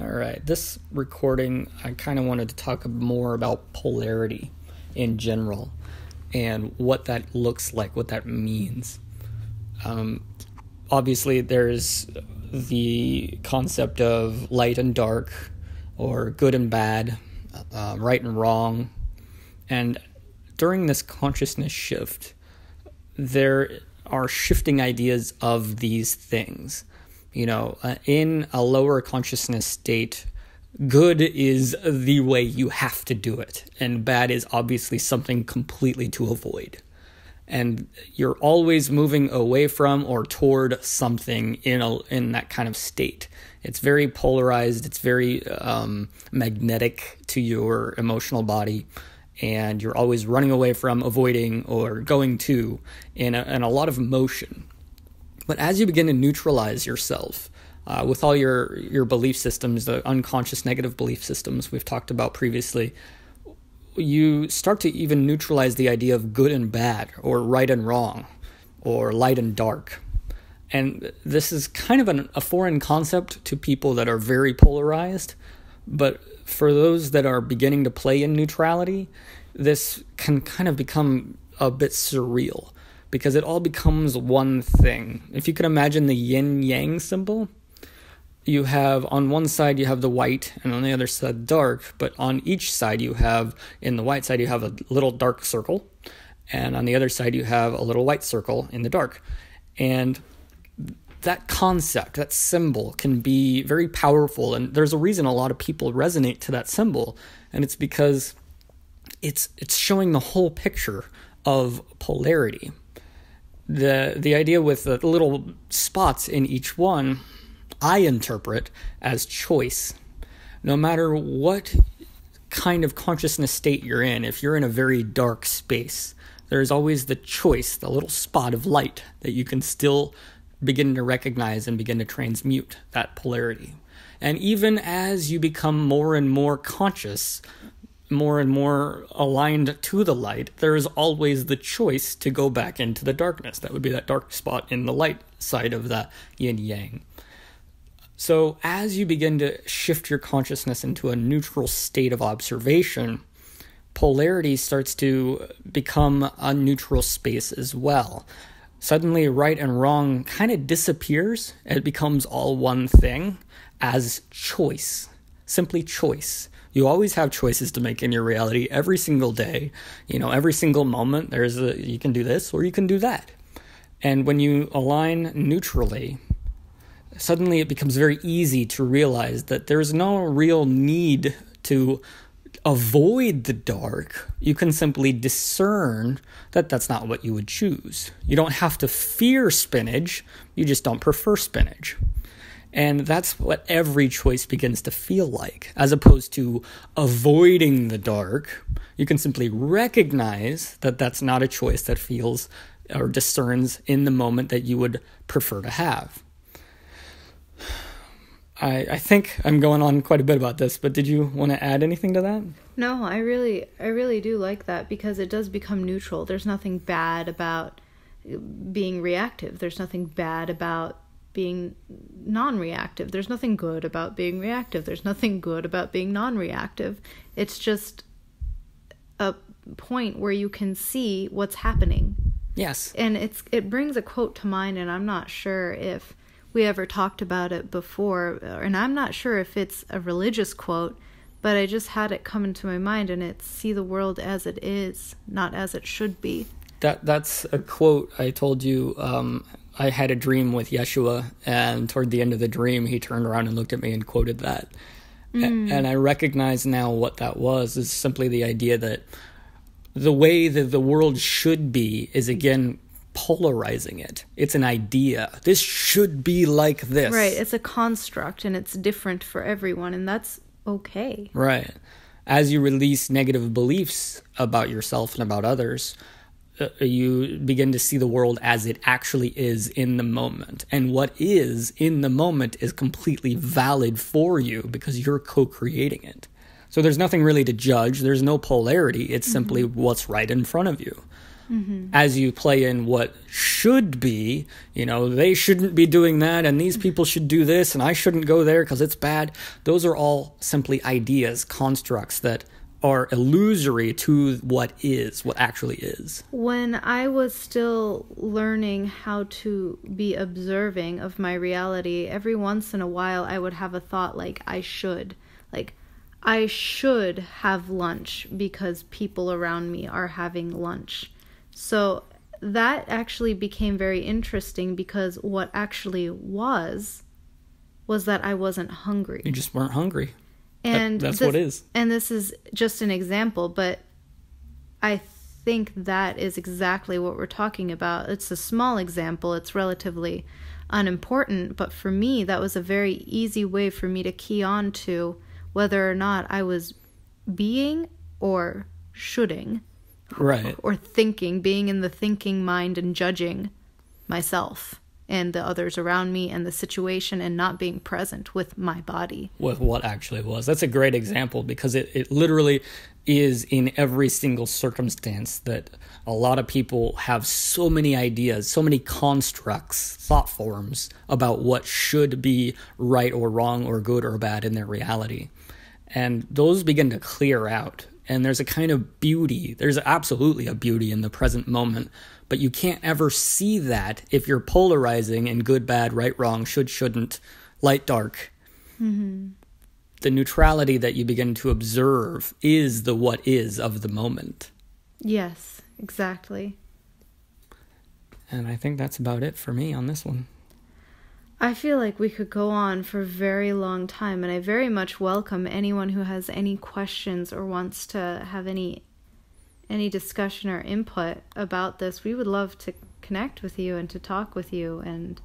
All right, this recording, I kind of wanted to talk more about polarity in general and what that looks like, what that means. Obviously, there's the concept of light and dark, or good and bad, right and wrong. And during this consciousness shift, there are shifting ideas of these things. You know, in a lower consciousness state, good is the way you have to do it, and bad is obviously something completely to avoid. And you're always moving away from or toward something in that kind of state. It's very polarized. It's very magnetic to your emotional body, and you're always running away from, avoiding, or going to in a lot of motion. But as you begin to neutralize yourself with all your belief systems, the unconscious negative belief systems we've talked about previously, you start to even neutralize the idea of good and bad, or right and wrong, or light and dark. And this is kind of a foreign concept to people that are very polarized, but for those that are beginning to play in neutrality, this can kind of become a bit surreal, because it all becomes one thing. If you can imagine the yin-yang symbol, you have, on one side you have the white, and on the other side dark, but on each side you have, in the white side you have a little dark circle, and on the other side you have a little white circle in the dark. And that concept, that symbol, can be very powerful, and there's a reason a lot of people resonate to that symbol, and it's because it's showing the whole picture of polarity. The idea with the little spots in each one, I interpret as choice. No matter what kind of consciousness state you're in, if you're in a very dark space, there's always the choice, the little spot of light that you can still begin to recognize and begin to transmute that polarity. And even as you become more and more conscious, more and more aligned to the light, there is always the choice to go back into the darkness. That would be that dark spot in the light side of that yin-yang. So as you begin to shift your consciousness into a neutral state of observation, polarity starts to become a neutral space as well. Suddenly, right and wrong kind of disappears. It becomes all one thing as choice, simply choice. You always have choices to make in your reality every single day. You know, every single moment, you can do this or you can do that. And when you align neutrally, suddenly it becomes very easy to realize that there's no real need to avoid the dark. You can simply discern that that's not what you would choose. You don't have to fear spinach, you just don't prefer spinach. And that's what every choice begins to feel like. As opposed to avoiding the dark, you can simply recognize that that's not a choice that feels or discerns in the moment that you would prefer to have. I think I'm going on quite a bit about this, but did you want to add anything to that? No, I really do like that, because it does become neutral. There's nothing bad about being reactive. There's nothing bad about being non-reactive. There's nothing good about being reactive. There's nothing good about being non-reactive. It's just a point where you can see what's happening. Yes. And it brings a quote to mind, and I'm not sure if we ever talked about it before, and I'm not sure if it's a religious quote, but I just had it come into my mind, and it's, see the world as it is, not as it should be. That's a quote I told you. I had a dream with Yeshua, and toward the end of the dream, he turned around and looked at me and quoted that. And I recognize now what that was, is simply the idea that the way that the world should be is, again, polarizing it. It's an idea. This should be like this. Right. It's a construct, and it's different for everyone, and that's okay. Right. As you release negative beliefs about yourself and about others, you begin to see the world as it actually is in the moment. And what is in the moment is completely valid for you because you're co-creating it. So there's nothing really to judge. There's no polarity. It's simply what's right in front of you. as you play in what should be, they shouldn't be doing that, and these people should do this, and I shouldn't go there because it's bad. Those are all simply ideas, constructs that are illusory to what actually is. When I was still learning how to be observing of my reality, every once in a while I would have a thought like, I should have lunch because people around me are having lunch. So that actually became very interesting, because what actually was that I wasn't hungry. You just weren't hungry. And that's what it is. And this is just an example, but I think that is exactly what we're talking about. It's a small example. It's relatively unimportant, but for me, that was a very easy way for me to key on to whether or not I was being or shoulding. Right. Or thinking, being in the thinking mind and judging myself and the others around me and the situation, and not being present with my body. With what actually was. That's a great example, because it literally is in every single circumstance that a lot of people have so many ideas, so many constructs, thought forms about what should be right or wrong or good or bad in their reality. And those begin to clear out. And there's a kind of beauty. There's absolutely a beauty in the present moment. But you can't ever see that if you're polarizing in good, bad, right, wrong, should, shouldn't, light, dark. Mm-hmm. The neutrality that you begin to observe is the what is of the moment. Yes, exactly. And I think that's about it for me on this one. I feel like we could go on for a very long time, and I very much welcome anyone who has any questions or wants to have any discussion or input about this. We would love to connect with you and to talk with you, and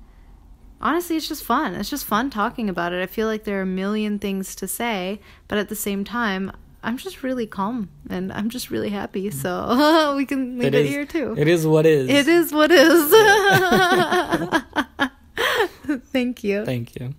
honestly, it's just fun. It's just fun talking about it. I feel like there are a million things to say, but at the same time, I'm just really calm, and I'm just really happy, so we can leave it here too. It is what is. It is what is. Thank you. Thank you.